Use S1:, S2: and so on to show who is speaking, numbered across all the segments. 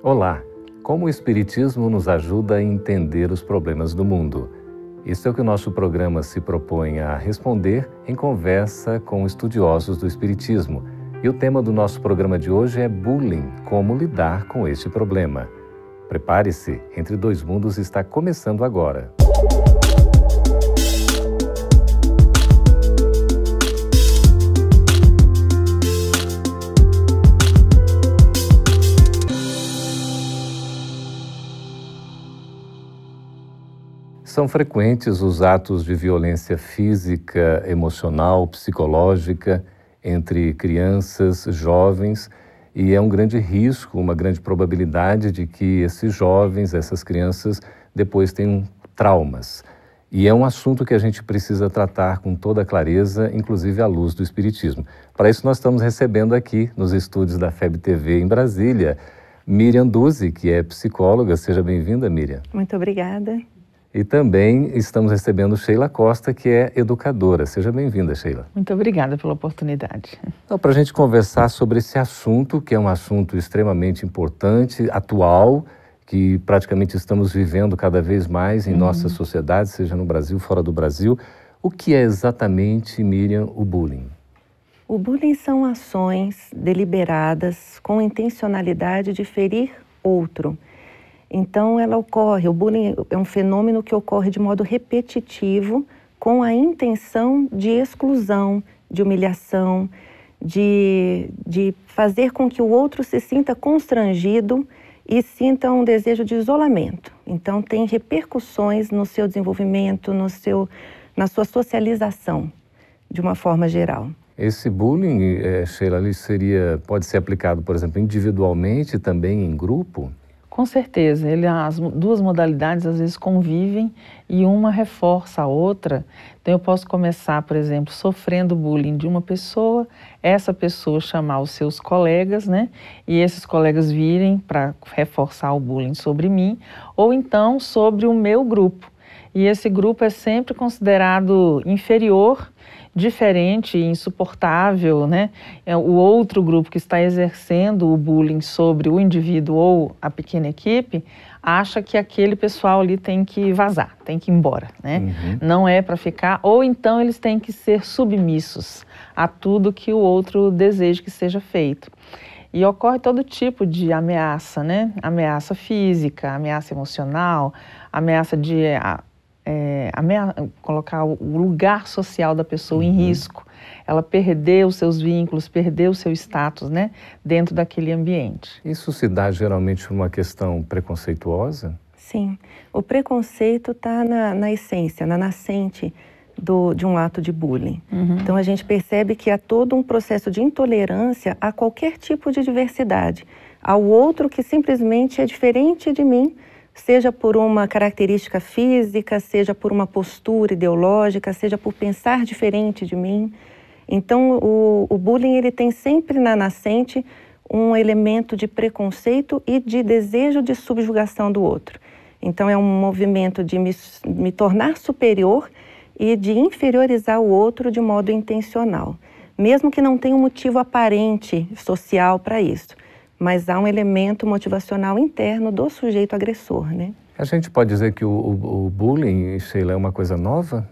S1: Olá! Como o Espiritismo nos ajuda a entender os problemas do mundo? Isso é o que o nosso programa se propõe a responder em conversa com estudiosos do Espiritismo. E o tema do nosso programa de hoje é bullying, como lidar com este problema. Prepare-se, Entre Dois Mundos está começando agora. São frequentes os atos de violência física, emocional, psicológica entre crianças, jovens, e é um grande risco, uma grande probabilidade de que esses jovens, essas crianças, depois tenham traumas. E é um assunto que a gente precisa tratar com toda clareza, inclusive à luz do Espiritismo. Para isso nós estamos recebendo aqui, nos estúdios da FEB TV em Brasília, Miriam Duzzi, que é psicóloga. Seja bem-vinda, Miriam.
S2: Muito obrigada.
S1: E também estamos recebendo Sheila Costa, que é educadora. Seja bem-vinda, Sheila.
S3: Muito obrigada pela oportunidade.
S1: Então, para a gente conversar sobre esse assunto, que é um assunto extremamente importante, atual, que praticamente estamos vivendo cada vez mais em nossa sociedade, seja no Brasil, fora do Brasil. O que é exatamente, Miriam, o bullying?
S2: O bullying são ações deliberadas com intencionalidade de ferir outro. Então, o bullying é um fenômeno que ocorre de modo repetitivo, com a intenção de exclusão, de humilhação, de fazer com que o outro se sinta constrangido e sinta um desejo de isolamento. Então, tem repercussões no seu desenvolvimento, na sua socialização, de uma forma geral.
S1: Esse bullying, Sheila, pode ser aplicado, por exemplo, individualmente, também em grupo?
S3: Com certeza, as duas modalidades às vezes convivem e uma reforça a outra. Então eu posso começar, por exemplo, sofrendo bullying de uma pessoa, essa pessoa chamar os seus colegas, né? E esses colegas virem para reforçar o bullying sobre mim, ou então sobre o meu grupo. E esse grupo é sempre considerado inferior, diferente, insuportável, né? O outro grupo que está exercendo o bullying sobre o indivíduo ou a pequena equipe acha que aquele pessoal ali tem que vazar, tem que ir embora, né? Não é para ficar, ou então eles têm que ser submissos a tudo que o outro deseja que seja feito. E ocorre todo tipo de ameaça, né? Ameaça física, ameaça emocional, ameaça de colocar o lugar social da pessoa em risco, ela perder os seus vínculos, perder o seu status, né, dentro daquele ambiente.
S1: Isso se dá geralmente por uma questão preconceituosa?
S2: Sim, o preconceito está na essência, na nascente de um ato de bullying. Então a gente percebe que há todo um processo de intolerância a qualquer tipo de diversidade, ao outro que simplesmente é diferente de mim, seja por uma característica física, seja por uma postura ideológica, seja por pensar diferente de mim. Então, o bullying ele tem sempre na nascente um elemento de preconceito e de desejo de subjugação do outro. Então, é um movimento de me tornar superior e de inferiorizar o outro de modo intencional, mesmo que não tenha um motivo aparente social para isso. Mas há um elemento motivacional interno do sujeito agressor, né?
S1: A gente pode dizer que o bullying, Sheila, é uma coisa nova?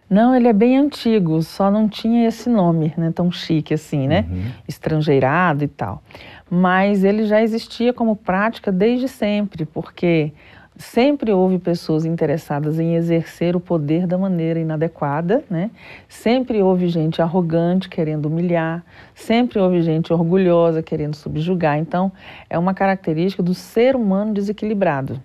S3: Não, ele é bem antigo, só não tinha esse nome, né, tão chique assim, né? Estrangeirado e tal. Mas ele já existia como prática desde sempre, porque sempre houve pessoas interessadas em exercer o poder da maneira inadequada, né? Sempre houve gente arrogante querendo humilhar, sempre houve gente orgulhosa querendo subjugar. Então, é uma característica do ser humano desequilibrado.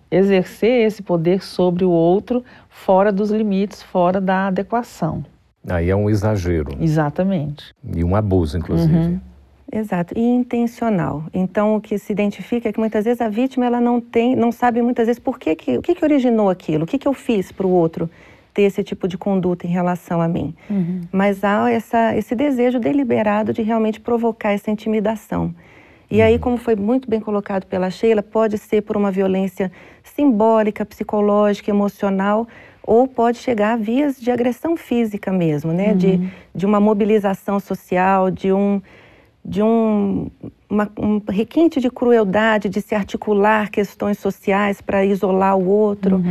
S3: Exercer esse poder sobre o outro fora dos limites, fora da adequação.
S1: Aí é um exagero.
S3: Exatamente.
S1: E um abuso, inclusive.
S2: Exato, e intencional. Então, o que se identifica é que muitas vezes a vítima ela não sabe muitas vezes o que originou aquilo, o que eu fiz para o outro ter esse tipo de conduta em relação a mim. Mas há esse desejo deliberado de realmente provocar essa intimidação. E aí, como foi muito bem colocado pela Sheila, pode ser por uma violência simbólica, psicológica, emocional, ou pode chegar a vias de agressão física mesmo, né? De uma mobilização social, de um requinte de crueldade, de se articular questões sociais para isolar o outro.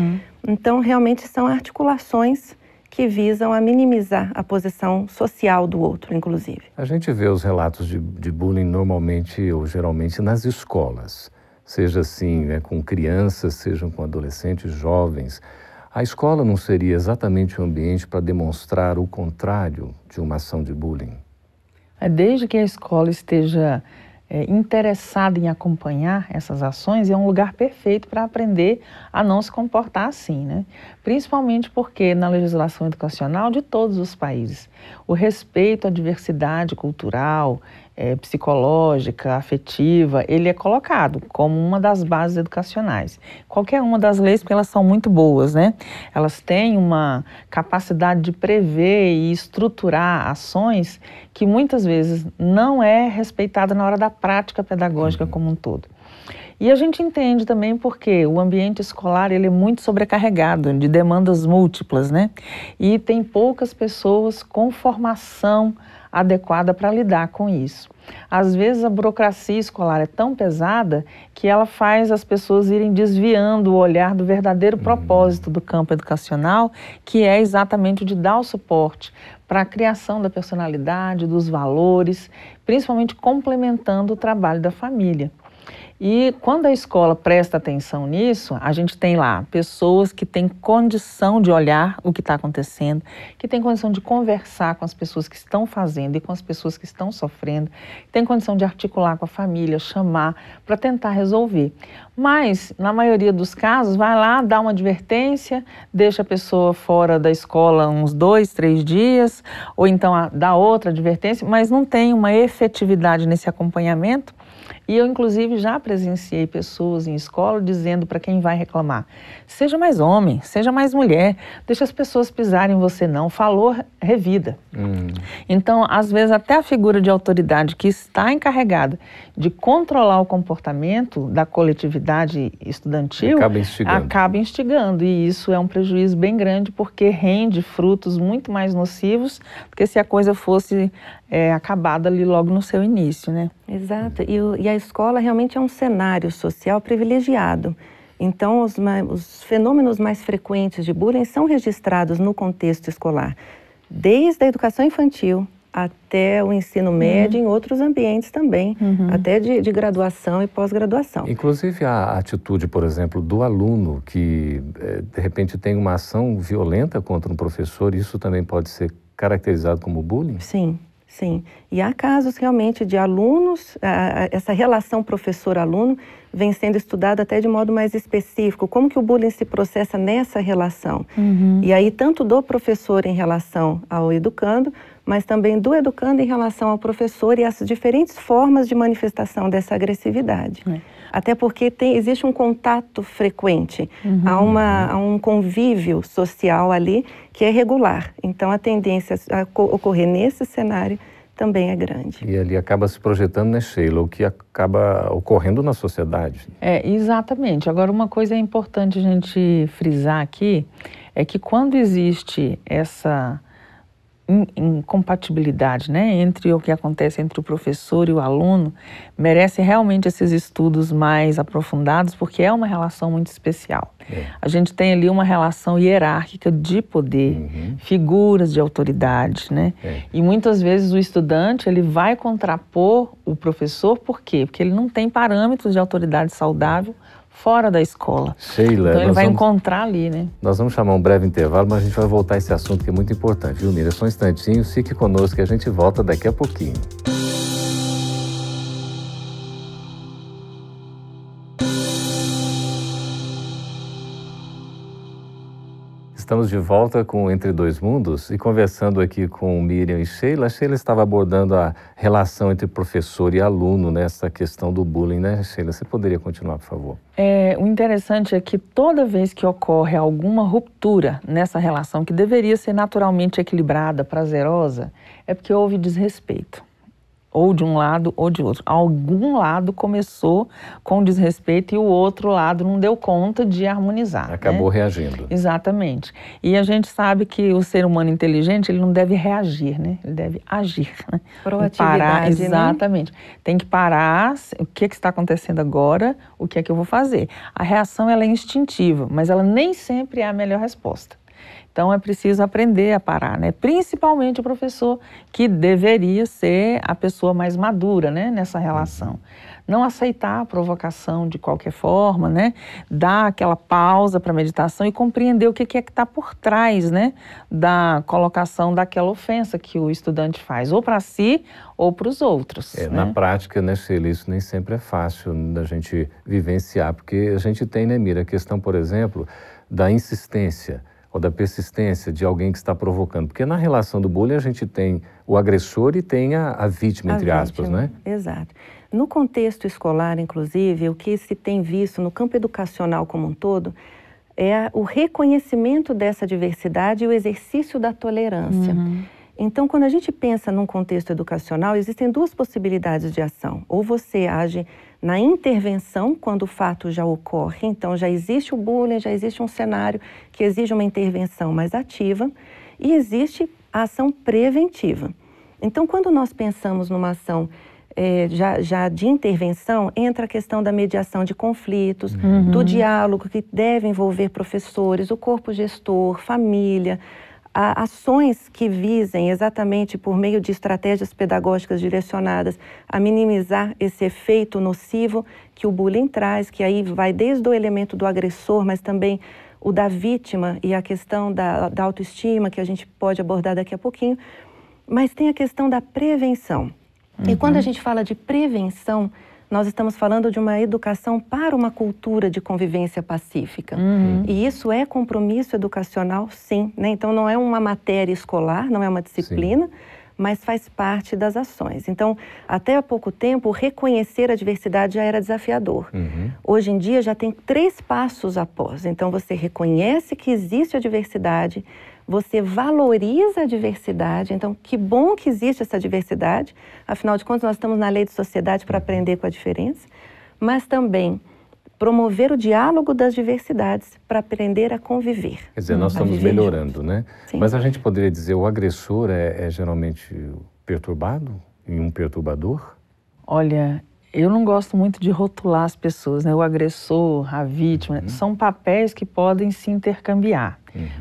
S2: Então, realmente são articulações que visam a minimizar a posição social do outro, inclusive.
S1: A gente vê os relatos de bullying normalmente ou geralmente nas escolas, seja assim, né, com crianças, sejam com adolescentes, jovens. A escola não seria exatamente o ambiente para demonstrar o contrário de uma ação de bullying?
S3: Desde que a escola esteja interessada em acompanhar essas ações, é um lugar perfeito para aprender a não se comportar assim, né? Principalmente porque na legislação educacional de todos os países, o respeito à diversidade cultural, psicológica, afetiva, ele é colocado como uma das bases educacionais. Qualquer uma das leis, porque elas são muito boas, né? Elas têm uma capacidade de prever e estruturar ações que muitas vezes não é respeitada na hora da prática pedagógica como um todo. E a gente entende também porque o ambiente escolar ele é muito sobrecarregado de demandas múltiplas, né? E tem poucas pessoas com formação adequada para lidar com isso. Às vezes a burocracia escolar é tão pesada que ela faz as pessoas irem desviando o olhar do verdadeiro propósito do campo educacional, que é exatamente o de dar o suporte para a criação da personalidade, dos valores, principalmente complementando o trabalho da família. E quando a escola presta atenção nisso, a gente tem lá pessoas que têm condição de olhar o que está acontecendo, que têm condição de conversar com as pessoas que estão fazendo e com as pessoas que estão sofrendo, têm condição de articular com a família, chamar para tentar resolver. Mas, na maioria dos casos, vai lá, dá uma advertência, deixa a pessoa fora da escola uns 2, 3 dias, ou então dá outra advertência, mas não tem uma efetividade nesse acompanhamento. E eu, inclusive, já presenciei pessoas em escola dizendo para quem vai reclamar: seja mais homem, seja mais mulher, deixa as pessoas pisarem em você não, falou, revida. Então, às vezes, até a figura de autoridade que está encarregada de controlar o comportamento da coletividade estudantil acaba instigando. E isso é um prejuízo bem grande porque rende frutos muito mais nocivos do que se a coisa fosse acabada ali logo no seu início, né?
S2: Exato. E a escola realmente é um cenário social privilegiado. Então, os fenômenos mais frequentes de bullying são registrados no contexto escolar, desde a educação infantil até o ensino médio, em outros ambientes também, até de graduação e pós-graduação.
S1: Inclusive a atitude, por exemplo, do aluno que, de repente, tem uma ação violenta contra um professor, isso também pode ser caracterizado como bullying?
S2: Sim. Sim, e há casos realmente de alunos, essa relação professor-aluno vem sendo estudada até de modo mais específico, como que o bullying se processa nessa relação. E aí tanto do professor em relação ao educando, mas também do educando em relação ao professor e as diferentes formas de manifestação dessa agressividade. Até porque existe um contato frequente, há um convívio social ali que é regular. Então a tendência a ocorrer nesse cenário também é grande.
S1: E ali acaba se projetando, né, Sheila, o que acaba ocorrendo na sociedade.
S3: Exatamente. Agora, uma coisa é importante a gente frisar aqui, é que quando existe essa incompatibilidade, né, entre o que acontece entre o professor e o aluno, merece realmente esses estudos mais aprofundados, porque é uma relação muito especial. A gente tem ali uma relação hierárquica de poder, figuras de autoridade, né? E muitas vezes o estudante ele vai contrapor o professor, por quê? Porque ele não tem parâmetros de autoridade saudável fora da escola.
S1: Sheila,
S3: então ele vai encontrar ali, né?
S1: Nós vamos chamar um breve intervalo, mas a gente vai voltar a esse assunto que é muito importante, viu, Mira? Só um instantinho, fique conosco que a gente volta daqui a pouquinho. Estamos de volta com Entre Dois Mundos e conversando aqui com Miriam e Sheila. A Sheila estava abordando a relação entre professor e aluno nessa questão do bullying, né, Sheila? Você poderia continuar, por favor?
S3: O interessante é que toda vez que ocorre alguma ruptura nessa relação, que deveria ser naturalmente equilibrada, prazerosa, é porque houve desrespeito. ou de um lado ou de outro. Algum lado começou com desrespeito e o outro lado não deu conta de harmonizar.
S1: Acabou reagindo.
S3: Exatamente. E a gente sabe que o ser humano inteligente, ele não deve reagir, né? Ele deve agir, né?
S2: Proatividade,
S3: parar, exatamente. Né? Tem que parar, o que está acontecendo agora, o que é que eu vou fazer. A reação, ela é instintiva, mas ela nem sempre é a melhor resposta. Então, é preciso aprender a parar, né? Principalmente o professor, que deveria ser a pessoa mais madura, né? Nessa relação. Não aceitar a provocação de qualquer forma, né? Dar aquela pausa para a meditação e compreender o que é que está por trás, né? Da colocação daquela ofensa que o estudante faz, ou para si ou para os outros.
S1: Né?
S3: Na
S1: prática, né, Sheila, isso nem sempre é fácil da gente vivenciar, porque a gente tem, né, Mira, a questão, por exemplo, da insistência ou da persistência de alguém que está provocando. Porque na relação do bullying a gente tem o agressor e tem a vítima, entre aspas, né?
S2: Exato. No contexto escolar, inclusive, o que se tem visto no campo educacional como um todo é o reconhecimento dessa diversidade e o exercício da tolerância. Então, quando a gente pensa num contexto educacional, existem duas possibilidades de ação. Ou você age na intervenção, quando o fato já ocorre, então já existe o bullying, já existe um cenário que exige uma intervenção mais ativa, e existe a ação preventiva. Então, quando nós pensamos numa ação já de intervenção, entra a questão da mediação de conflitos, do diálogo que deve envolver professores, o corpo gestor, família, ações que visem exatamente por meio de estratégias pedagógicas direcionadas a minimizar esse efeito nocivo que o bullying traz, que aí vai desde o elemento do agressor, mas também o da vítima e a questão da autoestima, que a gente pode abordar daqui a pouquinho, mas tem a questão da prevenção. E quando a gente fala de prevenção, nós estamos falando de uma educação para uma cultura de convivência pacífica. E isso é compromisso educacional, sim, né? Então não é uma matéria escolar, não é uma disciplina, mas faz parte das ações. Então, até há pouco tempo, reconhecer a diversidade já era desafiador. Hoje em dia já tem 3 passos após. Então você reconhece que existe a diversidade, você valoriza a diversidade, então que bom que existe essa diversidade, afinal de contas nós estamos na lei de sociedade para aprender com a diferença, mas também promover o diálogo das diversidades para aprender a conviver.
S1: Quer dizer, nós estamos melhorando, né?
S2: Sim.
S1: Mas a gente poderia dizer, o agressor é geralmente perturbado e um perturbador?
S3: Olha, eu não gosto muito de rotular as pessoas, né? O agressor, a vítima, são papéis que podem se intercambiar.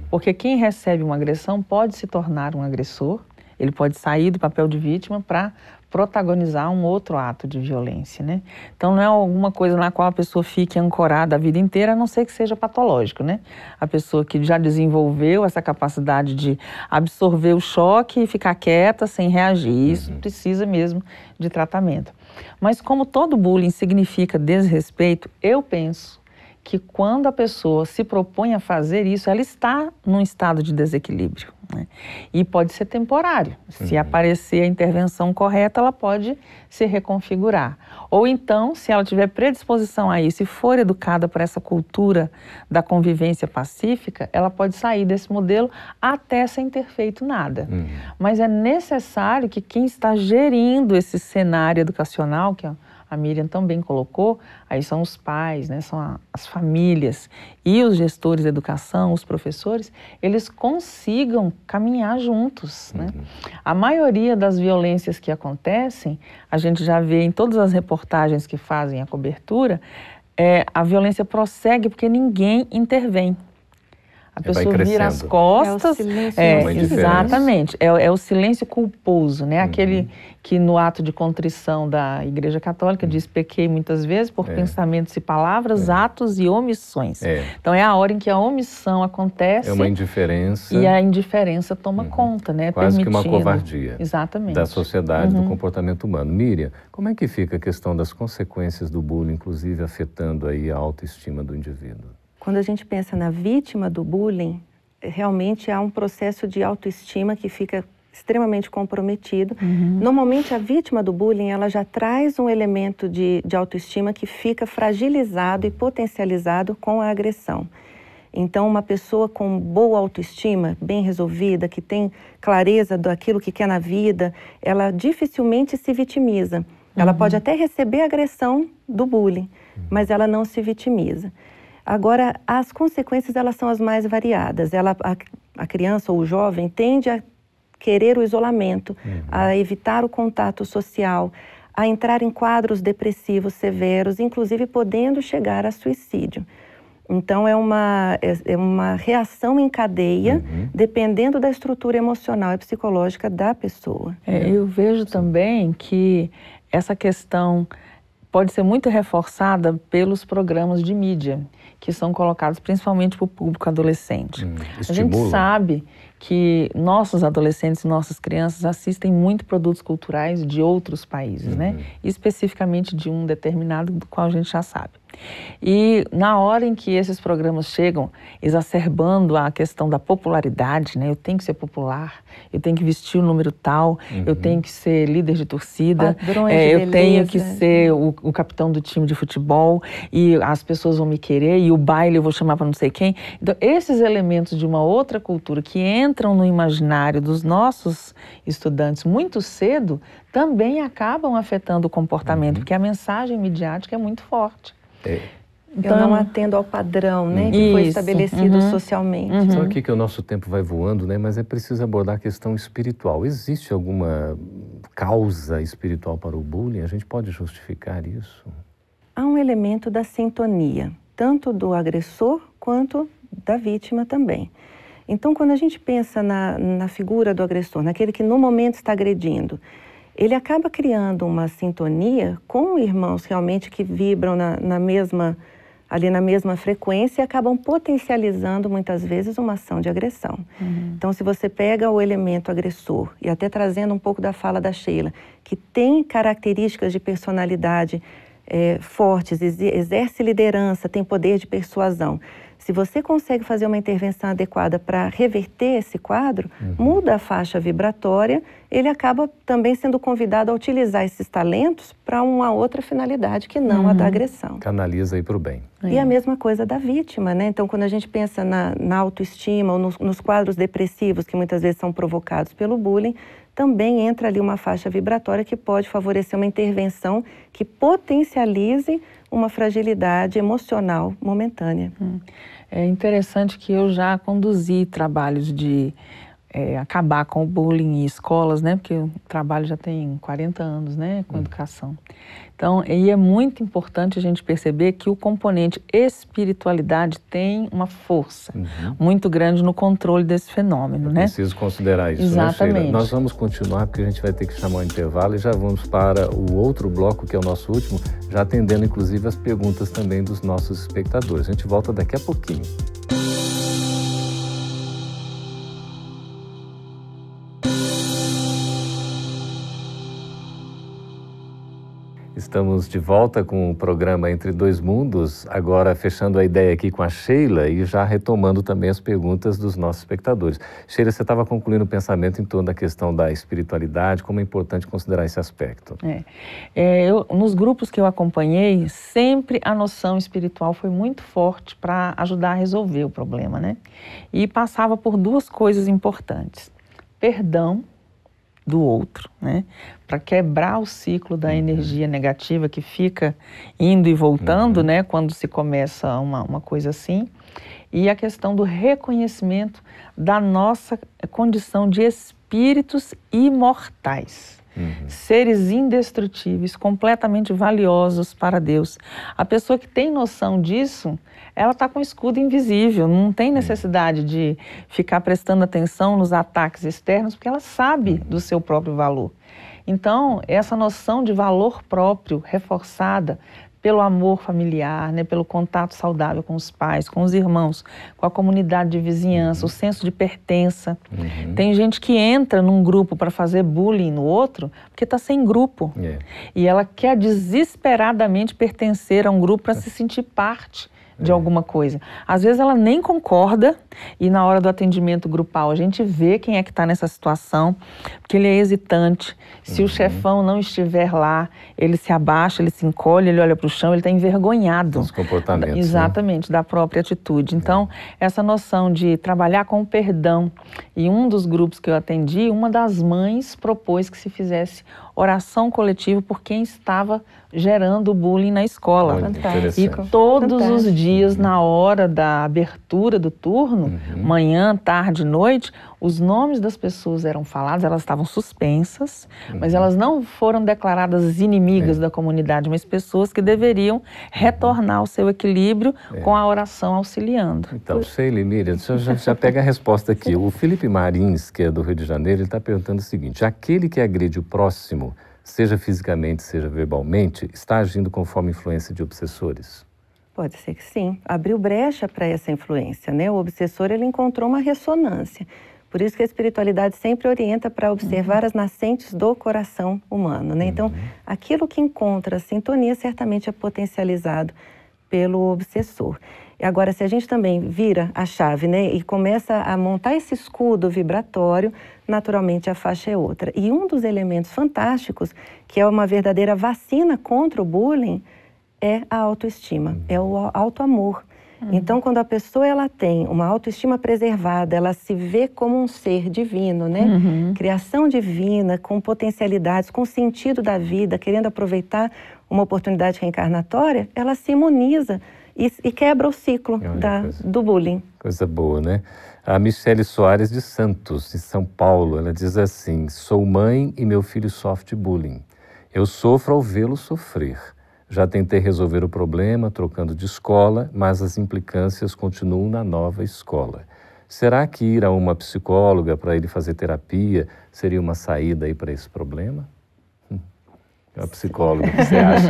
S3: Porque quem recebe uma agressão pode se tornar um agressor, ele pode sair do papel de vítima para protagonizar um outro ato de violência, né? Então não é alguma coisa na qual a pessoa fique ancorada a vida inteira, a não ser que seja patológico, né? A pessoa que já desenvolveu essa capacidade de absorver o choque e ficar quieta sem reagir, isso precisa mesmo de tratamento. Mas como todo bullying significa desrespeito, eu penso que quando a pessoa se propõe a fazer isso, ela está num estado de desequilíbrio, né? E pode ser temporário. Se aparecer a intervenção correta, ela pode se reconfigurar. Ou então, se ela tiver predisposição a isso e for educada por essa cultura da convivência pacífica, ela pode sair desse modelo até sem ter feito nada. Mas é necessário que quem está gerindo esse cenário educacional, que a Miriam também colocou, aí são os pais, né, são as famílias e os gestores de educação, os professores, eles consigam caminhar juntos, né? A maioria das violências que acontecem, a gente já vê em todas as reportagens que fazem a cobertura, a violência prossegue porque ninguém intervém. A pessoa vira as costas.
S2: É o silêncio.
S3: Exatamente. É o silêncio culposo, né? Aquele que no ato de contrição da Igreja Católica diz: pequei muitas vezes por pensamentos e palavras, atos e omissões. Então é a hora em que a omissão acontece.
S1: É uma indiferença.
S3: E a indiferença toma conta, né?
S1: Quase que uma covardia.
S3: Exatamente.
S1: Da sociedade, do comportamento humano. Miriam, como é que fica a questão das consequências do bullying, inclusive afetando aí a autoestima do indivíduo?
S2: Quando a gente pensa na vítima do bullying, realmente há um processo de autoestima que fica extremamente comprometido. Normalmente a vítima do bullying, ela já traz um elemento de autoestima que fica fragilizado e potencializado com a agressão. Então, uma pessoa com boa autoestima, bem resolvida, que tem clareza daquilo que quer na vida, ela dificilmente se vitimiza. Ela pode até receber agressão do bullying, mas ela não se vitimiza. Agora, as consequências, elas são as mais variadas. A criança ou o jovem tende a querer o isolamento, a evitar o contato social, a entrar em quadros depressivos severos, inclusive podendo chegar a suicídio. Então, é uma reação em cadeia, dependendo da estrutura emocional e psicológica da pessoa.
S3: Eu vejo também que essa questão pode ser muito reforçada pelos programas de mídia, que são colocados principalmente para o público adolescente. A gente sabe que nossos adolescentes e nossas crianças assistem muito produtos culturais de outros países, né? Especificamente de um determinado, do qual a gente já sabe. E na hora em que esses programas chegam exacerbando a questão da popularidade, né? Eu tenho que ser popular, eu tenho que vestir o número tal, eu tenho que ser líder de torcida, eu tenho que ser o capitão do time de futebol e as pessoas vão me querer e o baile eu vou chamar para não sei quem. Então, esses elementos de uma outra cultura que entram no imaginário dos nossos estudantes muito cedo também acabam afetando o comportamento, porque a mensagem midiática é muito forte.
S2: Então, eu não atendo ao padrão, né, que foi estabelecido socialmente.
S1: Só aqui que o nosso tempo vai voando, né, mas é preciso abordar a questão espiritual. Existe alguma causa espiritual para o bullying? A gente pode justificar isso?
S2: Há um elemento da sintonia, tanto do agressor quanto da vítima também. Então, quando a gente pensa na figura do agressor, naquele que no momento está agredindo, ele acaba criando uma sintonia com irmãos realmente que vibram na mesma frequência e acabam potencializando muitas vezes uma ação de agressão. Então, se você pega o elemento agressor, e até trazendo um pouco da fala da Sheila, que tem características de personalidade fortes, exerce liderança, tem poder de persuasão. Se você consegue fazer uma intervenção adequada para reverter esse quadro, muda a faixa vibratória, ele acaba também sendo convidado a utilizar esses talentos para uma outra finalidade que não a da agressão.
S1: Canaliza aí para o bem.
S2: E a mesma coisa da vítima, né? Então, quando a gente pensa na autoestima ou nos quadros depressivos que muitas vezes são provocados pelo bullying, também entra ali uma faixa vibratória que pode favorecer uma intervenção que potencialize uma fragilidade emocional momentânea.
S3: É interessante que eu já conduzi trabalhos de acabar com o bullying em escolas, né? Porque o trabalho já tem 40 anos, né? Com educação. Então, e é muito importante a gente perceber que o componente espiritualidade tem uma força muito grande no controle desse fenômeno, né?
S1: Preciso considerar isso,
S3: exatamente,
S1: né, Sheila? Nós vamos continuar porque a gente vai ter que chamar um intervalo e já vamos para o outro bloco, que é o nosso último, já atendendo inclusive as perguntas também dos nossos espectadores. A gente volta daqui a pouquinho. Estamos de volta com o programa Entre Dois Mundos, agora fechando a ideia aqui com a Sheila e já retomando também as perguntas dos nossos espectadores. Sheila, você estava concluindo o pensamento em torno da questão da espiritualidade, como é importante considerar esse aspecto.
S3: Nos grupos que eu acompanhei, sempre a noção espiritual foi muito forte para ajudar a resolver o problema, né? E passava por duas coisas importantes: perdão do outro, né? Para quebrar o ciclo da energia negativa que fica indo e voltando, né? Quando se começa uma coisa assim. E a questão do reconhecimento da nossa condição de espíritos imortais. Seres indestrutíveis, completamente valiosos para Deus. A pessoa que tem noção disso, ela está com escudo invisível, não tem necessidade de ficar prestando atenção nos ataques externos, porque ela sabe do seu próprio valor. Então, essa noção de valor próprio reforçada pelo amor familiar, né, pelo contato saudável com os pais, com os irmãos, com a comunidade de vizinhança, o senso de pertença. Tem gente que entra num grupo para fazer bullying no outro porque está sem grupo. E ela quer desesperadamente pertencer a um grupo para se sentir parte de alguma coisa. Às vezes ela nem concorda e na hora do atendimento grupal a gente vê quem é que está nessa situação, porque ele é hesitante. Se o chefão não estiver lá, ele se abaixa, ele se encolhe, ele olha para o chão, ele está envergonhado.
S1: Os comportamentos.
S3: Exatamente, da própria atitude. Então, essa noção de trabalhar com o perdão. E um dos grupos que eu atendi, uma das mães propôs que se fizesse oração coletiva por quem estava gerando o bullying na escola. E todos os dias, na hora da abertura do turno, manhã, tarde, noite, os nomes das pessoas eram falados, elas estavam suspensas, mas elas não foram declaradas inimigas da comunidade, mas pessoas que deveriam retornar ao seu equilíbrio com a oração auxiliando.
S1: Então, Sheila e Miriam, a gente já pega a resposta aqui. O Felipe Marins, que é do Rio de Janeiro, ele está perguntando o seguinte: aquele que agride o próximo, seja fisicamente, seja verbalmente, está agindo conforme influência de obsessores?
S2: Pode ser que sim. Abriu brecha para essa influência, né? O obsessor, ele encontrou uma ressonância. Por isso que a espiritualidade sempre orienta para observar as nascentes do coração humano, né? Então, aquilo que encontra sintonia certamente é potencializado pelo obsessor. E agora, se a gente também vira a chave, né, e começa a montar esse escudo vibratório, naturalmente a faixa é outra. E um dos elementos fantásticos, que é uma verdadeira vacina contra o bullying, é a autoestima, é o autoamor. Então, quando a pessoa ela tem uma autoestima preservada, ela se vê como um ser divino, né? Criação divina, com potencialidades, com sentido da vida, querendo aproveitar uma oportunidade reencarnatória, ela se imuniza e quebra o ciclo do bullying.
S1: Coisa boa, né? A Michele Soares de Santos, de São Paulo, ela diz assim: sou mãe e meu filho sofre bullying. Eu sofro ao vê-lo sofrer. Já tentei resolver o problema trocando de escola, mas as implicâncias continuam na nova escola. Será que ir a uma psicóloga para ele fazer terapia seria uma saída aí para esse problema? A psicóloga, o que você acha?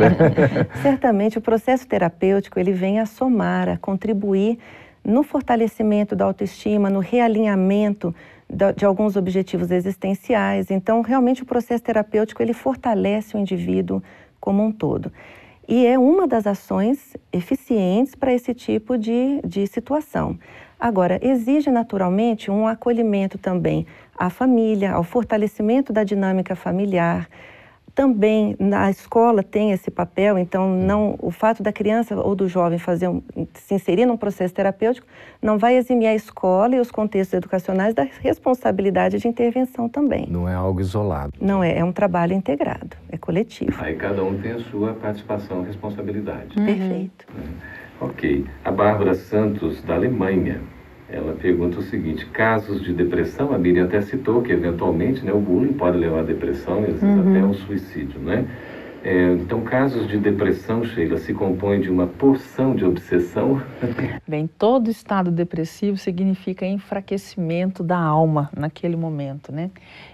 S2: Certamente o processo terapêutico ele vem a somar, a contribuir no fortalecimento da autoestima, no realinhamento de alguns objetivos existenciais. Então, realmente o processo terapêutico ele fortalece o indivíduo como um todo. E é uma das ações eficientes para esse tipo de situação. Agora, exige naturalmente um acolhimento também à família, ao fortalecimento da dinâmica familiar. Também na escola tem esse papel, então o fato da criança ou do jovem se inserir num processo terapêutico não vai eximir a escola e os contextos educacionais da responsabilidade de intervenção também.
S1: Não é algo isolado.
S2: Não é, é um trabalho integrado, é coletivo.
S1: Aí cada um tem a sua participação e responsabilidade.
S2: Perfeito.
S1: Ok. A Bárbara Santos, da Alemanha, ela pergunta o seguinte: casos de depressão, a Miriam até citou que eventualmente, né, o bullying pode levar à depressão e às vezes até ao suicídio, né? Então, casos de depressão, Sheila, se compõem de uma porção de obsessão?
S3: Bem, todo estado depressivo significa enfraquecimento da alma naquele momento, né?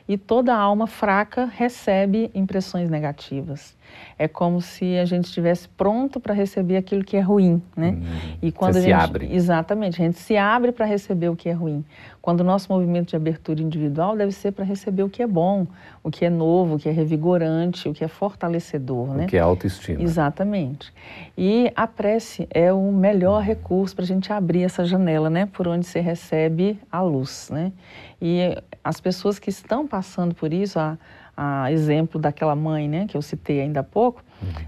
S3: E toda alma fraca recebe impressões negativas. É como se a gente estivesse pronto para receber aquilo que é ruim, né? E quando
S1: Você se abre.
S3: Exatamente, a gente se abre para receber o que é ruim. Quando o nosso movimento de abertura individual deve ser para receber o que é bom, o que é novo, o que é revigorante, o que é fortalecedor, né?
S1: O que é autoestima.
S3: Exatamente. E a prece é o melhor recurso para a gente abrir essa janela, né? Por onde você recebe a luz, né? E as pessoas que estão passando por isso, a exemplo daquela mãe, né, que eu citei ainda há pouco,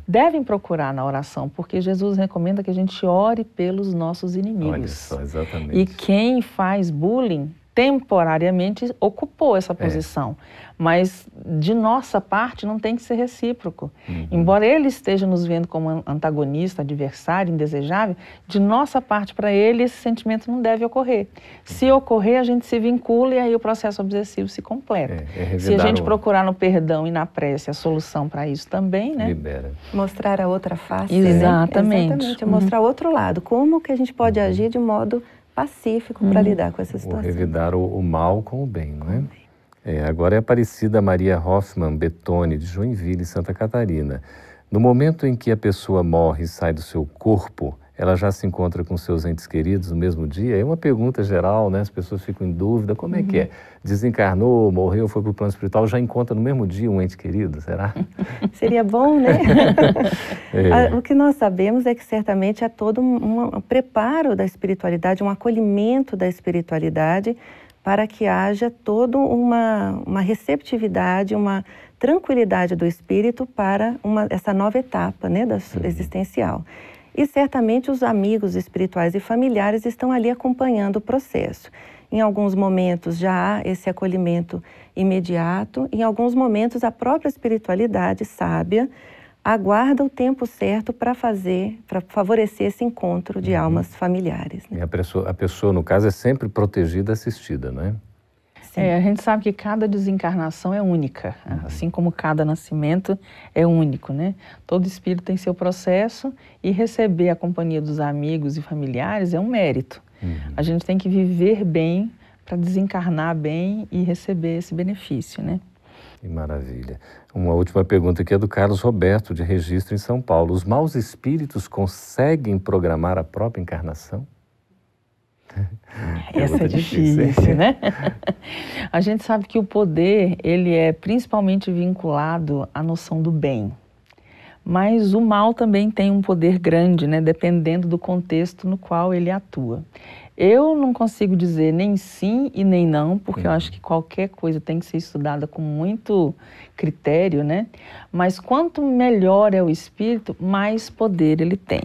S3: devem procurar na oração, porque Jesus recomenda que a gente ore pelos nossos inimigos.
S1: Olha só, exatamente.
S3: E quem faz bullying temporariamente ocupou essa posição, mas de nossa parte não tem que ser recíproco. Embora ele esteja nos vendo como antagonista, adversário, indesejável, de nossa parte para ele esse sentimento não deve ocorrer. Se ocorrer, a gente se vincula e aí o processo obsessivo se completa. Se a gente procurar no perdão e na prece a solução para isso também, né?
S1: Libera.
S2: Mostrar a outra face.
S3: Exatamente.
S2: Né? Exatamente, mostrar o outro lado. Como que a gente pode agir de modo pacífico para lidar com essa situação.
S1: Revidar o mal com o bem, não é? Agora é a Aparecida Maria Hoffman Betoni, de Joinville, Santa Catarina. No momento em que a pessoa morre e sai do seu corpo, ela já se encontra com seus entes queridos no mesmo dia? É uma pergunta geral, né? As pessoas ficam em dúvida, como é que é? Desencarnou, morreu, foi para o plano espiritual, já encontra no mesmo dia um ente querido, será?
S2: Seria bom, né? O que nós sabemos é que certamente há todo um preparo da espiritualidade, um acolhimento da espiritualidade para que haja toda uma receptividade, uma tranquilidade do espírito para essa nova etapa, né, existencial. E certamente os amigos espirituais e familiares estão ali acompanhando o processo. Em alguns momentos já há esse acolhimento imediato, em alguns momentos a própria espiritualidade sábia aguarda o tempo certo para favorecer esse encontro de almas familiares. Né?
S1: E a pessoa, no caso, é sempre protegida, assistida, não é?
S3: A gente sabe que cada desencarnação é única, assim como cada nascimento é único, né? Todo espírito tem seu processo e receber a companhia dos amigos e familiares é um mérito. A gente tem que viver bem para desencarnar bem e receber esse benefício, né?
S1: Que maravilha. Uma última pergunta aqui é do Carlos Roberto, de Registro, em São Paulo. Os maus espíritos conseguem programar a própria encarnação?
S3: Essa é difícil, né? A gente sabe que o poder, ele é principalmente vinculado à noção do bem. Mas o mal também tem um poder grande, né? Dependendo do contexto no qual ele atua. Eu não consigo dizer nem sim e nem não, porque eu acho que qualquer coisa tem que ser estudada com muito critério, né? Mas quanto melhor é o espírito, mais poder ele tem.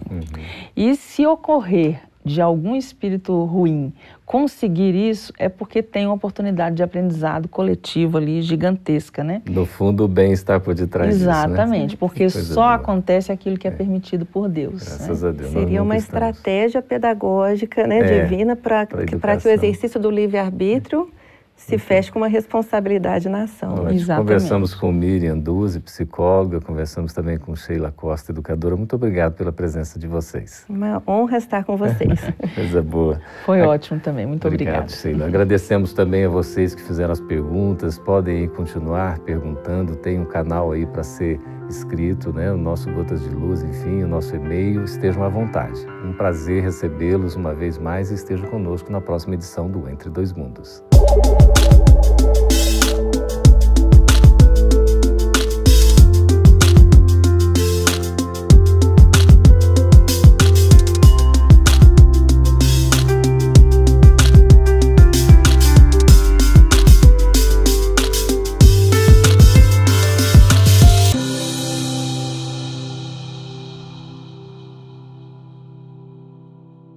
S3: E se ocorrer de algum espírito ruim conseguir isso, é porque tem uma oportunidade de aprendizado coletivo ali gigantesca, né?
S1: No fundo, o bem está por detrás disso, né?
S3: Exatamente, porque só acontece aquilo que é permitido por Deus.
S1: Graças a Deus.
S2: Seria uma estratégia pedagógica, né, divina para que o exercício do livre-arbítrio se feche com uma responsabilidade na ação.
S1: Exatamente. Conversamos com Miriam Duzzi, psicóloga, conversamos também com Sheila Costa, educadora. Muito obrigado pela presença de vocês.
S2: Uma honra estar com vocês.
S1: Coisa boa.
S3: Foi ótimo também, muito obrigada.
S1: Obrigado, Sheila. Agradecemos também a vocês que fizeram as perguntas. Podem aí continuar perguntando, tem um canal aí para ser inscrito, né? O nosso Gotas de Luz, enfim, o nosso e-mail. Estejam à vontade. Um prazer recebê-los uma vez mais e estejam conosco na próxima edição do Entre Dois Mundos.